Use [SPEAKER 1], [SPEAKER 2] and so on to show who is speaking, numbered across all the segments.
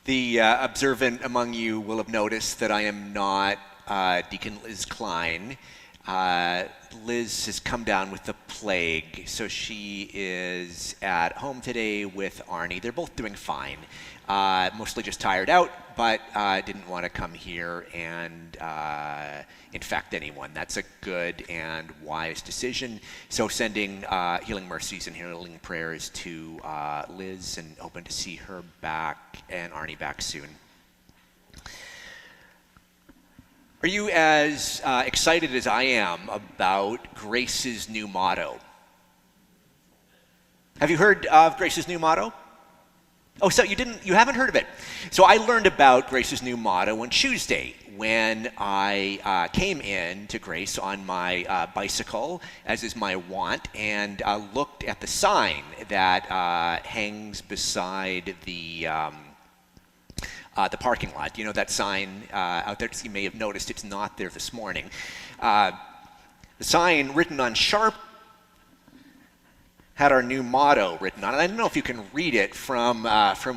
[SPEAKER 1] The observant among you will have noticed that I am not Deacon Liz Klein. Liz has come down with the plague, so she is at home today with Arnie. They're both doing fine, mostly just tired out, but didn't want to come here and infect anyone. That's a good and wise decision. So sending healing mercies and healing prayers to Liz, and hoping to see her back and Arnie back soon. Are you as excited as I am about Grace's new motto? Have you heard of Grace's new motto? Oh, so you haven't heard of it. So I learned about Grace's new motto on Tuesday when I came in to Grace on my bicycle, as is my wont, and looked at the sign that hangs beside the parking lot. You know that sign out there? You may have noticed it's not there this morning. The sign written on sharp had our new motto written on it. I don't know if you can read it from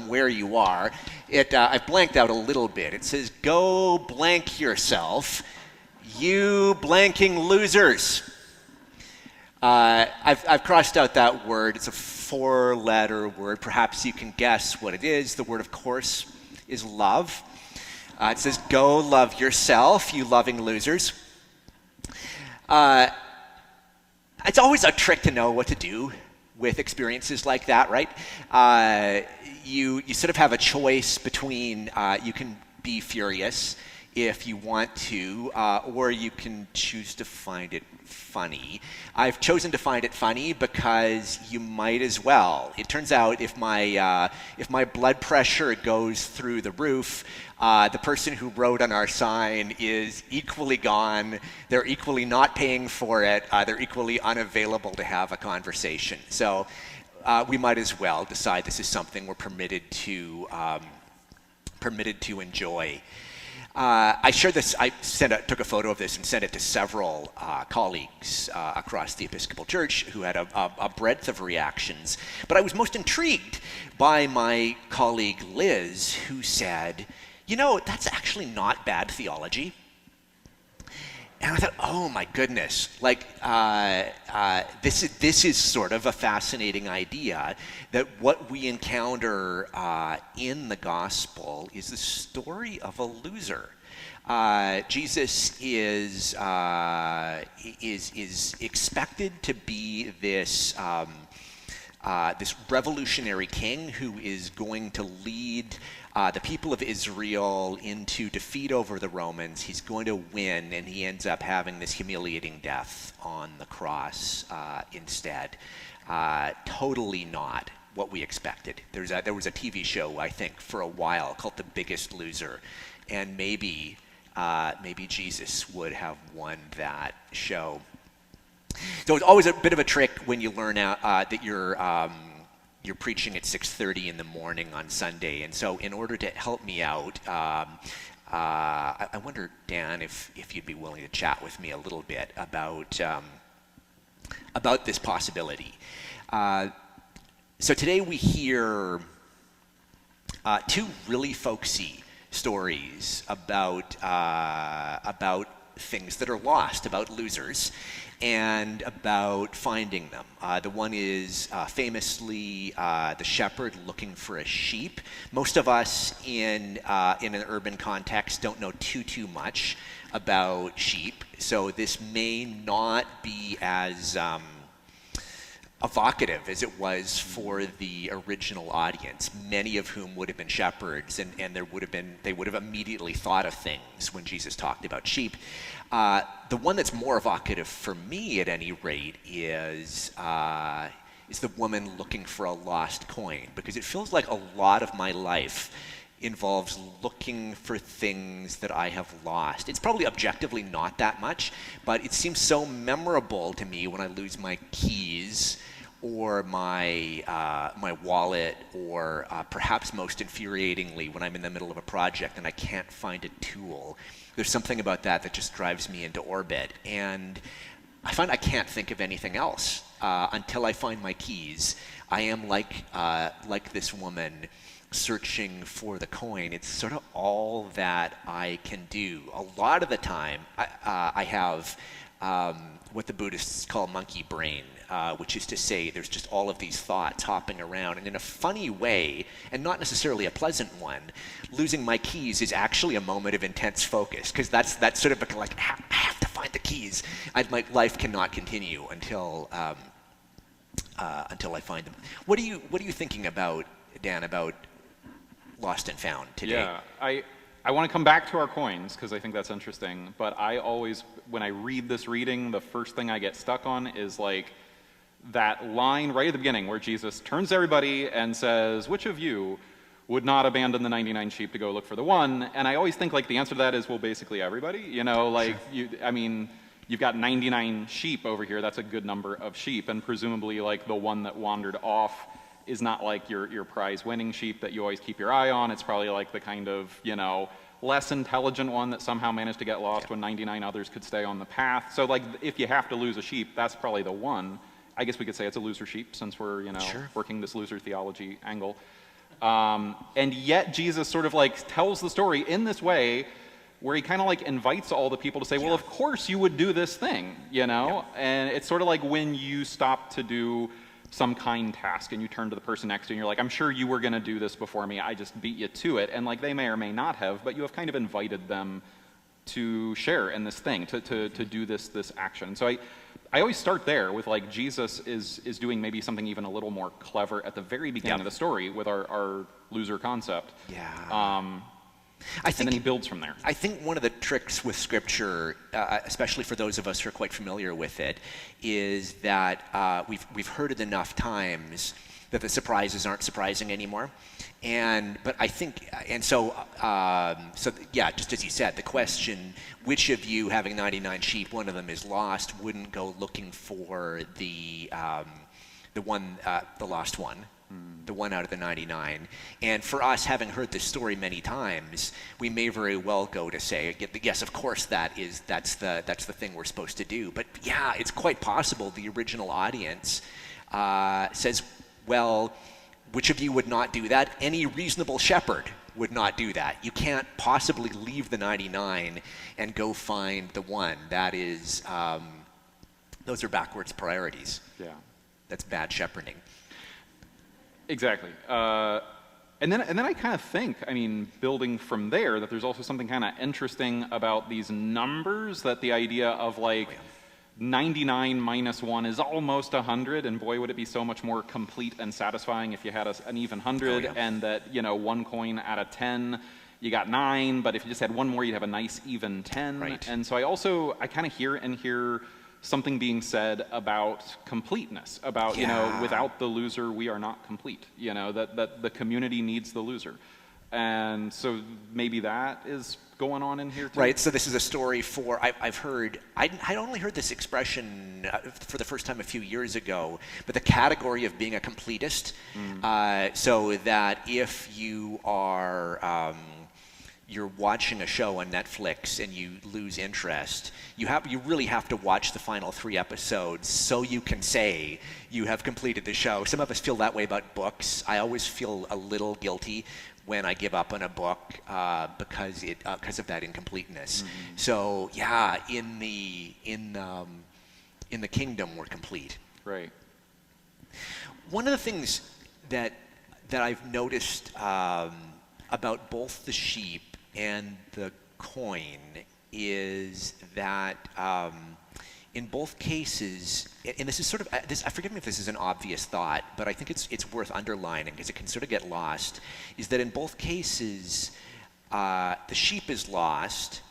[SPEAKER 1] where you are. I've blanked out a little bit. It says, "Go blank yourself, you blanking losers." I've crossed out that word. It's a 4-letter word. Perhaps you can guess what it is. The word, of course, is love. It says, "Go love yourself, you loving losers." It's always a trick to know what to do with experiences like that, right? You sort of have a choice between you can be furious if you want to, or you can choose to find it funny. I've chosen to find it funny because you might as well. It turns out if my blood pressure goes through the roof, the person who wrote on our sign is equally gone. They're equally not paying for it. They're equally unavailable to have a conversation. So we might as well decide this is something we're permitted to enjoy. I shared this. I took a photo of this and sent it to several colleagues across the Episcopal Church who had a breadth of reactions. But I was most intrigued by my colleague Liz, who said, "You know, that's actually not bad theology." And I thought, oh my goodness, like this is sort of a fascinating idea, that what we encounter in the gospel is the story of a loser. Jesus is expected to be this revolutionary king who is going to lead the people of Israel into defeat over the Romans. He's going to win, and he ends up having this humiliating death on the cross instead. Totally not what we expected. There was a TV show, I think, for a while called The Biggest Loser, and maybe Jesus would have won that show. So it's always a bit of a trick when you learn out that you're preaching at 6:30 in the morning on Sunday. And so in order to help me out, I wonder, Dan, if you'd be willing to chat with me a little bit about this possibility. So today we hear two really folksy stories about things that are lost, about losers, and about finding them. The one is famously the shepherd looking for a sheep. Most of us in an urban context don't know too much about sheep, so this may not be as evocative as it was for the original audience, many of whom would have been shepherds, and they would have immediately thought of things when Jesus talked about sheep. The one that's more evocative for me, at any rate, is the woman looking for a lost coin, because it feels like a lot of my life involves looking for things that I have lost. It's probably objectively not that much, but it seems so memorable to me when I lose my keys or my wallet, or perhaps most infuriatingly when I'm in the middle of a project and I can't find a tool. There's something about that just drives me into orbit, and I find I can't think of anything else until I find my keys. I am like this woman searching for the coin. It's sort of all that I can do. A lot of the time, I have what the Buddhists call monkey brain, which is to say there's just all of these thoughts hopping around. And in a funny way, and not necessarily a pleasant one, losing my keys is actually a moment of intense focus, because that's sort of like, I have to find the keys. My life cannot continue until I find them. What are you thinking about, Dan, about Lost and Found today?
[SPEAKER 2] Yeah, I want to come back to our coins because I think that's interesting, but I always, when I read this reading, the first thing I get stuck on is like that line right at the beginning where Jesus turns to everybody and says, which of you would not abandon the 99 sheep to go look for the one? And I always think like the answer to that is, well, basically everybody, you know, like you've got 99 sheep over here, that's a good number of sheep, and presumably like the one that wandered off is not like your prize winning sheep that you always keep your eye on. It's probably like the kind of, you know, less intelligent one that somehow managed to get lost when 99 others could stay on the path. So like if you have to lose a sheep, that's probably the one. I guess we could say it's a loser sheep since we're, you know, working this loser theology angle. And yet Jesus sort of like tells the story in this way where he kind of like invites all the people to say, well, of course you would do this thing, you know? And it's sort of like when you stop to do some kind task and you turn to the person next to you and you're like, I'm sure you were going to do this before me, I just beat you to it. And like they may or may not have, but you have kind of invited them to share in this thing, to do this action. So I always start there with like Jesus is doing maybe something even a little more clever at the very beginning of the story with our loser concept. I think, and then he builds from there.
[SPEAKER 1] I think one of the tricks with Scripture, especially for those of us who are quite familiar with it, is that we've heard it enough times that the surprises aren't surprising anymore. But I think, and so yeah, just as you said, the question, which of you having 99 sheep, one of them is lost, wouldn't go looking for the lost one? The one out of the 99. And for us, having heard this story many times, we may very well go to say, yes, of course that's the thing we're supposed to do. But yeah, it's quite possible the original audience says, well, which of you would not do that? Any reasonable shepherd would not do that. You can't possibly leave the 99 and go find the one. That is, those are backwards priorities.
[SPEAKER 2] Yeah.
[SPEAKER 1] That's bad shepherding.
[SPEAKER 2] Exactly. And then I kind of think, I mean, building from there, that there's also something kind of interesting about these numbers, that the idea of like 99 minus 1 is almost 100, and boy, would it be so much more complete and satisfying if you had an even 100, and that, you know, one coin out of 10, you got 9, but if you just had one more, you'd have a nice even 10.
[SPEAKER 1] Right.
[SPEAKER 2] And so I kind of hear something being said about completeness, about, you know, without the loser, we are not complete, you know, that the community needs the loser. And so maybe that is going on in here too.
[SPEAKER 1] Right, so this is a story for, I'd only heard this expression for the first time a few years ago, but the category of being a completist, so that if you are, you're watching a show on Netflix and you lose interest, you really have to watch the final 3 episodes so you can say you have completed the show. Some of us feel that way about books. I always feel a little guilty when I give up on a book because of that incompleteness. So yeah, in the kingdom we're complete.
[SPEAKER 2] Right.
[SPEAKER 1] One of the things that I've noticed about both the sheep and the coin is that in both cases, and this is sort of, forgive me if this is an obvious thought, but I think it's worth underlining because it can sort of get lost, is that in both cases, the sheep is lost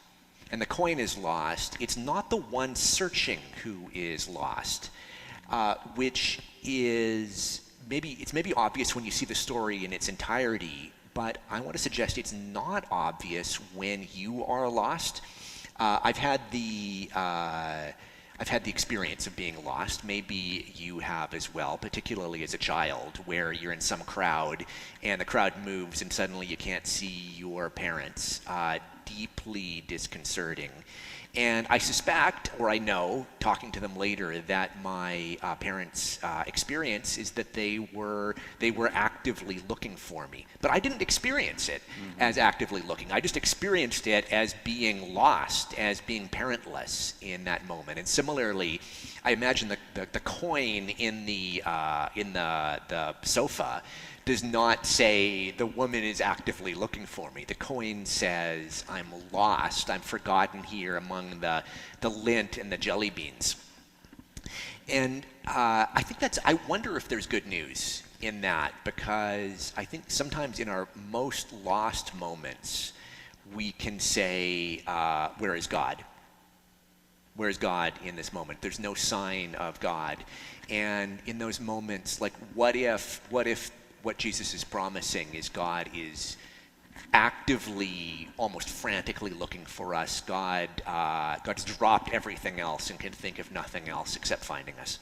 [SPEAKER 1] and the coin is lost. It's not the one searching who is lost, which is maybe obvious when you see the story in its entirety, but I want to suggest it's not obvious when you are lost. I've had the experience of being lost. Maybe you have as well, particularly as a child, where you're in some crowd and the crowd moves and suddenly you can't see your parents. deeply disconcerting. And I suspect, or I know, talking to them later, that my parents' experience is that they were actively looking for me. But I didn't experience it as actively looking. I just experienced it as being lost, as being parentless in that moment. And similarly, I imagine the coin in the sofa does not say the woman is actively looking for me. The coin says I'm lost, I'm forgotten here among the lint and the jelly beans. And I think I wonder if there's good news in that, because I think sometimes in our most lost moments, we can say, where is God? Where is God in this moment? There's no sign of God. And in those moments, like, what if what Jesus is promising is God is actively, almost frantically looking for us. God's dropped everything else and can think of nothing else except finding us.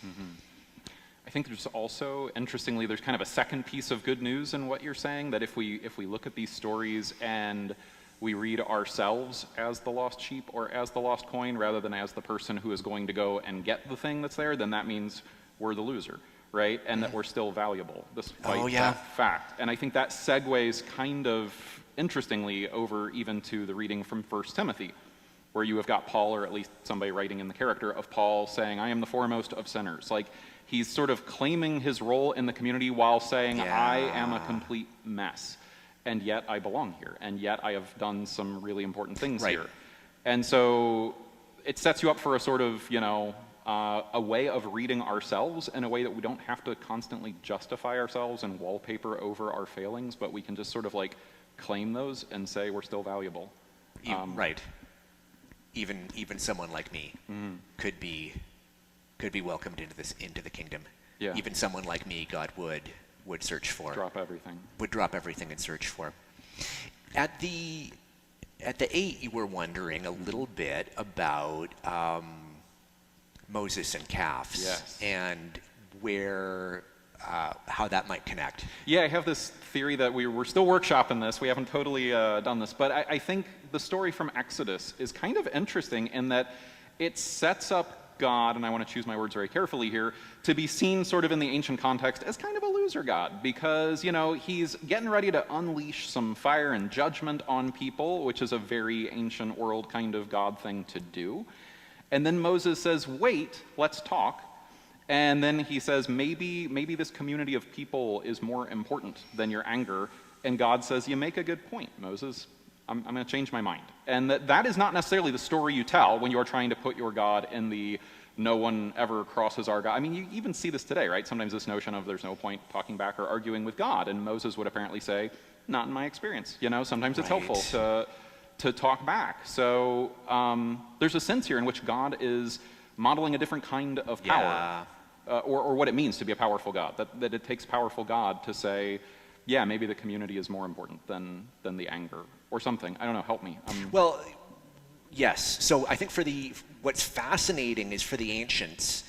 [SPEAKER 2] I think there's also, interestingly, there's kind of a second piece of good news in what you're saying, that if we look at these stories and we read ourselves as the lost sheep or as the lost coin rather than as the person who is going to go and get the thing that's there, then that means we're the loser, right? And that we're still valuable despite that fact. And I think that segues kind of interestingly over even to the reading from 1 Timothy, where you have got Paul, or at least somebody writing in the character of Paul, saying, I am the foremost of sinners. Like, he's sort of claiming his role in the community while saying, I am a complete mess, and yet I belong here, and yet I have done some really important things here. And so it sets you up for a sort of, a way of reading ourselves in a way that we don't have to constantly justify ourselves and wallpaper over our failings, but we can just sort of like claim those and say we're still valuable.
[SPEAKER 1] Right. Even someone like me could be welcomed into the kingdom.
[SPEAKER 2] Yeah.
[SPEAKER 1] Even someone like me, God would search for. Would drop everything and search for. At the 8, you were wondering a little bit about Moses and calves, and where how that might connect.
[SPEAKER 2] Yeah, I have this theory that we're still workshopping this. We haven't totally done this, but I think the story from Exodus is kind of interesting in that it sets up God, and I want to choose my words very carefully here, to be seen sort of in the ancient context as kind of a loser God, because, he's getting ready to unleash some fire and judgment on people, which is a very ancient world kind of God thing to do. And then Moses says, wait, let's talk. And then he says, maybe this community of people is more important than your anger. And God says, you make a good point, Moses. I'm going to change my mind. And that is not necessarily the story you tell when you're trying to put your God in the no one ever crosses our God. I mean, you even see this today, right? Sometimes this notion of there's no point talking back or arguing with God. And Moses would apparently say, not in my experience. Sometimes it's helpful to talk back. So there's a sense here in which God is modeling a different kind of power, or what it means to be a powerful God, that it takes powerful God to say, yeah, maybe the community is more important than the anger or something. I don't know, help me.
[SPEAKER 1] Well, yes. So I think what's fascinating is for the ancients,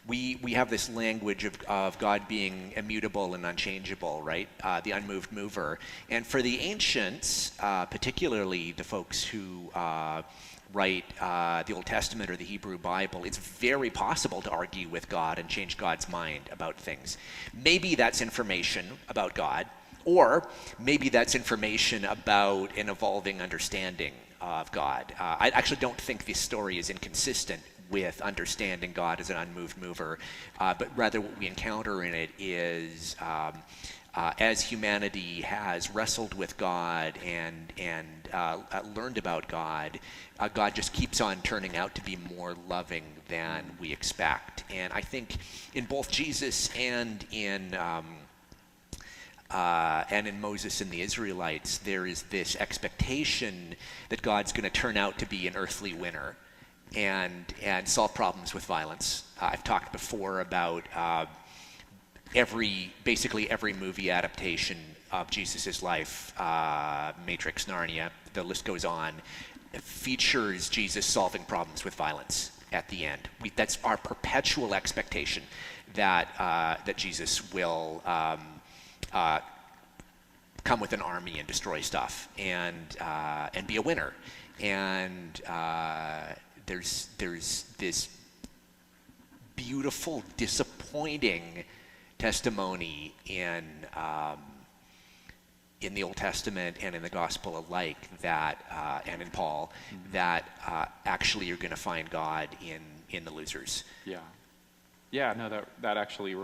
[SPEAKER 1] we have this language of God being immutable and unchangeable, right? The unmoved mover. And for the ancients, particularly the folks who write the Old Testament or the Hebrew Bible, it's very possible to argue with God and change God's mind about things. Maybe that's information about God, or maybe that's information about an evolving understanding of God. I actually don't think this story is inconsistent with understanding God as an unmoved mover, but rather what we encounter in it is as humanity has wrestled with God and learned about God, God just keeps on turning out to be more loving than we expect. And I think in both Jesus and in Moses and the Israelites, there is this expectation that God's going to turn out to be an earthly winner and solve problems with violence. I've talked before about basically every movie adaptation of Jesus' life, Matrix, Narnia, the list goes on, features Jesus solving problems with violence at the end. That's our perpetual expectation that Jesus will come with an army and destroy stuff and be a winner. And there's this beautiful, disappointing testimony in the Old Testament and in the Gospel alike, that and in Paul, that actually you're going to find God in the losers.
[SPEAKER 2] Yeah, no, that actually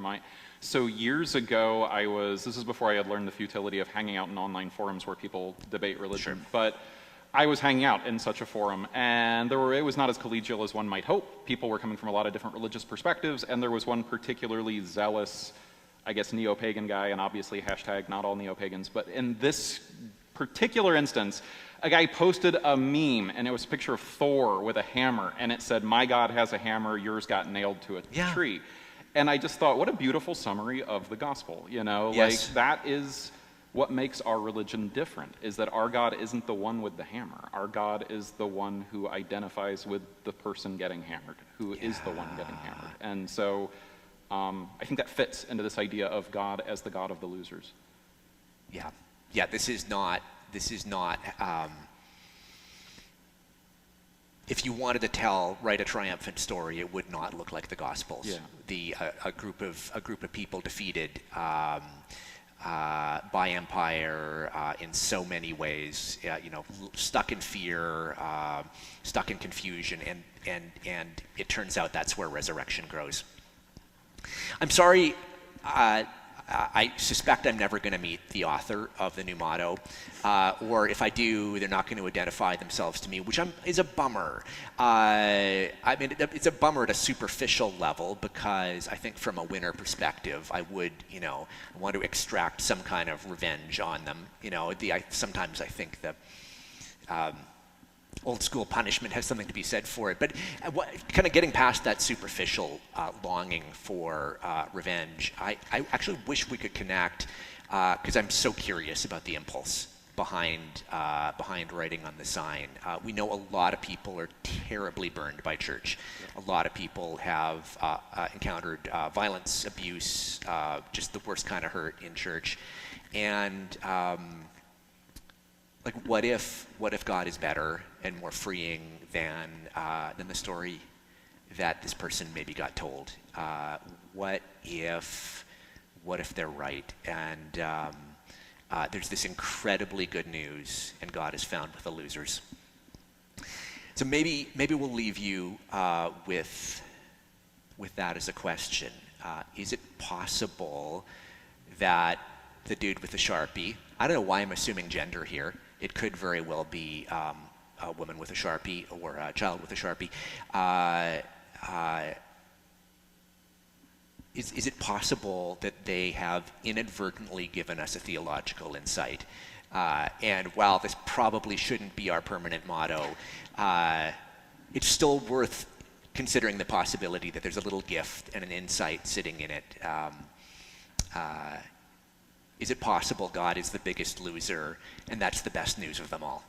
[SPEAKER 2] So years ago, this is before I had learned the futility of hanging out in online forums where people debate religion,
[SPEAKER 1] Sure.
[SPEAKER 2] but I was hanging out in such a forum, and it was not as collegial as one might hope. People were coming from a lot of different religious perspectives, and there was one particularly zealous, I guess, neo-pagan guy, and obviously hashtag not all neo-pagans, but in this particular instance, a guy posted a meme, and it was a picture of Thor with a hammer, and it said, "My God has a hammer, yours got nailed to a tree." And I just thought, what a beautiful summary of the gospel, you know?
[SPEAKER 1] Yes.
[SPEAKER 2] Like, that is what makes our religion different, is that our God isn't the one with the hammer. Our God is the one who identifies with the person getting hammered, who is the one getting hammered. And so I think that fits into this idea of God as the God of the losers.
[SPEAKER 1] Yeah, this is not if you wanted to write a triumphant story, it would not look like the Gospels.
[SPEAKER 2] Yeah.
[SPEAKER 1] A group of people defeated by empire in so many ways, stuck in fear, stuck in confusion, and it turns out that's where resurrection grows. I'm sorry, I suspect I'm never going to meet the author of the new motto, or if I do, they're not going to identify themselves to me, which is a bummer. I mean, it's a bummer at a superficial level, because I think from a winner perspective, I want to extract some kind of revenge on them. Sometimes I think that old school punishment has something to be said for it, but kind of getting past that superficial longing for revenge, I actually wish we could connect, because I'm so curious about the impulse behind writing on the sign. We know a lot of people are terribly burned by church. A lot of people have encountered violence, abuse, just the worst kind of hurt in church, and what if God is better and more freeing than the story that this person maybe got told? What if they're right, and there's this incredibly good news, and God is found with the losers? So maybe we'll leave you with that as a question. Is it possible that the dude with the Sharpie, I don't know why I'm assuming gender here, it could very well be a woman with a Sharpie or a child with a Sharpie. Is it possible that they have inadvertently given us a theological insight? And while this probably shouldn't be our permanent motto, it's still worth considering the possibility that there's a little gift and an insight sitting in it. Is it possible God is the biggest loser, and that's the best news of them all?